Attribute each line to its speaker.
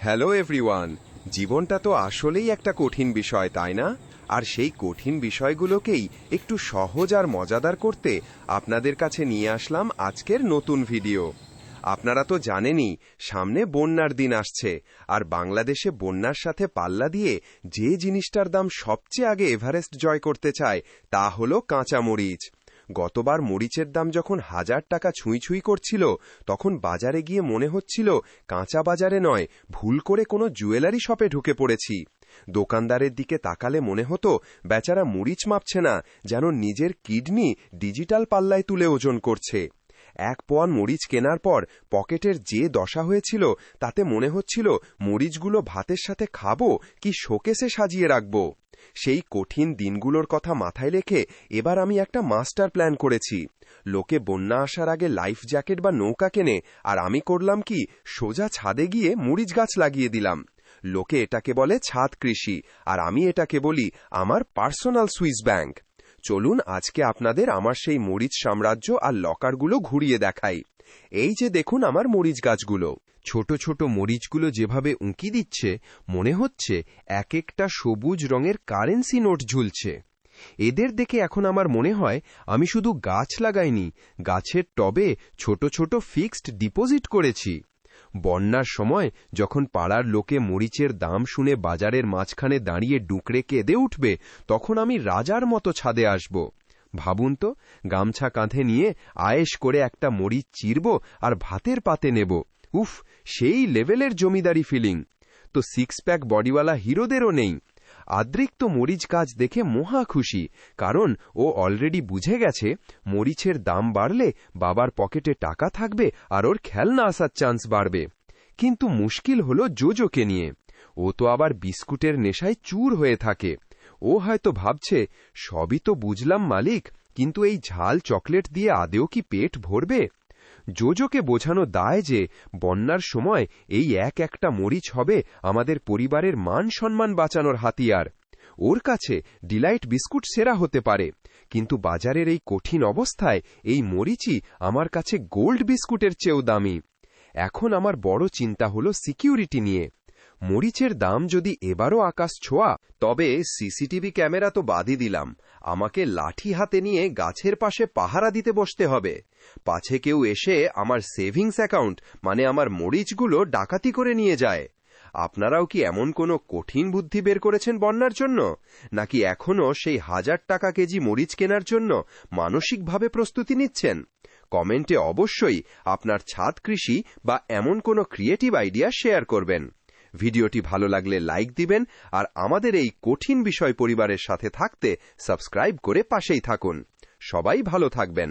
Speaker 1: Hello everyone. জীবনটা তো আসলেই একটা কঠিন বিষয়, তাই না? আর সেই কঠিন বিষয়গুলোকেই একটু সহজ আর মজাদার করতে আপনাদের কাছে নিয়ে আসলাম আজকের নতুন ভিডিও। আপনারা তো জানেনই সামনে বন্যার দিন আসছে, আর বাংলাদেশে বন্যার সাথে পাল্লা দিয়ে যে জিনিসটার দাম সবচেয়ে আগে এভারেস্ট জয় করতে চায় তা হলো কাঁচা মরিচ। গতবার মরিচের দাম যখন 1000 টাকা ছুঁই ছুঁই করছিল, তখন বাজারে গিয়ে মনে হচ্ছিল কাঁচা বাজারে নয়, ভুল করে কোনো জুয়েলারি শপে ঢুকে পড়েছি। দোকানদারের দিকে তাকালে মনে হতো বেচারা মরিচ মাপছে না, যেন নিজের কিডনি ডিজিটাল পাল্লায় তুলে ওজন করছে। এক পোয়ান মরিচ কেনার পর পকেটের যে দশা হয়েছিল, তাতে মনে হচ্ছিল মরিচগুলো ভাতের সাথে খাবো কি শোকেসে সাজিয়ে রাখবো। সেই কঠিন দিনগুলোর কথা মাথায় রেখে এবার আমি একটা মাস্টার প্ল্যান করেছি। লোকে বন্যা আসার আগে লাইফ জ্যাকেট বা নৌকা কেনে, আর আমি করলাম কি, সোজা ছাদে গিয়ে মরিচ গাছ লাগিয়ে দিলাম। লোকে এটাকে বলে ছাদ কৃষি, আর আমি এটাকে বলি আমার পার্সোনাল সুইস ব্যাংক। চলুন আজকে আপনাদের আমার সেই মরিচ সাম্রাজ্য আর লকারগুলো ঘুরিয়ে দেখাই। এই যে দেখুন আমার মরিচ গাছগুলো। ছোট ছোট মরিচগুলো যেভাবে উঁকি দিচ্ছে, মনে হচ্ছে এক একটা সবুজ রঙের কারেন্সি নোট ঝুলছে। এদের দেখে এখন আমার মনে হয় আমি শুধু গাছ লাগাইনি, গাছের টবে ছোট ছোট ফিক্সড ডিপোজিট করেছি। বন্যার সময় যখন পাড়ার লোকে মরিচের দাম শুনে বাজারের মাঝখানে দাঁড়িয়ে ডুকরে কেঁদে উঠবে, তখন আমি রাজার মতো ছাদে আসব। ভাবুন তো, গামছা কাঁধে নিয়ে আয়েশ করে একটা মরিচ চিরব আর ভাতের পাতে নেব। উফ, সেই লেভেলের জমিদারি ফিলিং তো সিক্স প্যাক বডিওয়ালা হিরোদেরও নেই। আদ্রিক তো মরিচ গাছ দেখে মহা খুশি, কারণ ও অলরেডি বুঝে গেছে মরিচের দাম বাড়লে বাবার পকেটে টাকা থাকবে আর ওর খেলনা আসার চান্স বাড়বে। কিন্তু মুশকিল হলো জোজোকে নিয়ে। ও তো আবার বিস্কুটের নেশায় চুর হয়ে থাকে। ও হয়তো ভাবছে, সবই তো বুঝলাম মালিক, কিন্তু এই ঝাল চকলেট দিয়ে আদেও কি পেট ভরবে? জোজোকে বোঝানো দায় যে বন্যার সময় এই এক একটা মরিচ হবে আমাদের পরিবারের মান সম্মান বাঁচানোর হাতিয়ার। ওর কাছে ডিলাইট বিস্কুট সেরা হতে পারে, কিন্তু বাজারের এই কঠিন অবস্থায় এই মরিচই আমার কাছে গোল্ড বিস্কুটের চেয়েও দামি। এখন আমার বড় চিন্তা হলো সিকিউরিটি নিয়ে। মরিচের দাম যদি এবারও আকাশ ছোঁয়া, তবে সিসিটিভি ক্যামেরা তো বাদই দিলাম, আমাকে লাঠি হাতে নিয়ে গাছের পাশে পাহারা দিতে বসতে হবে। পাছে কেউ এসে আমার সেভিংস অ্যাকাউন্ট মানে আমার মরিচগুলো ডাকাতি করে নিয়ে যায়। আপনারাও কি এমন কোনো কঠিন বুদ্ধি বের করেছেন বন্যার জন্য, নাকি এখনও সেই 1000 টাকা কেজি মরিচ কেনার জন্য মানসিকভাবে প্রস্তুতি নিচ্ছেন? কমেন্টে অবশ্যই আপনার ছাদ কৃষি বা এমন কোনো ক্রিয়েটিভ আইডিয়া শেয়ার করবেন। ভিডিওটি ভালো লাগলে লাইক দিবেন, আর আমাদের এই কঠিন বিষয় পরিবারের সাথে থাকতে সাবস্ক্রাইব করে পাশেই থাকুন। সবাই ভালো থাকবেন।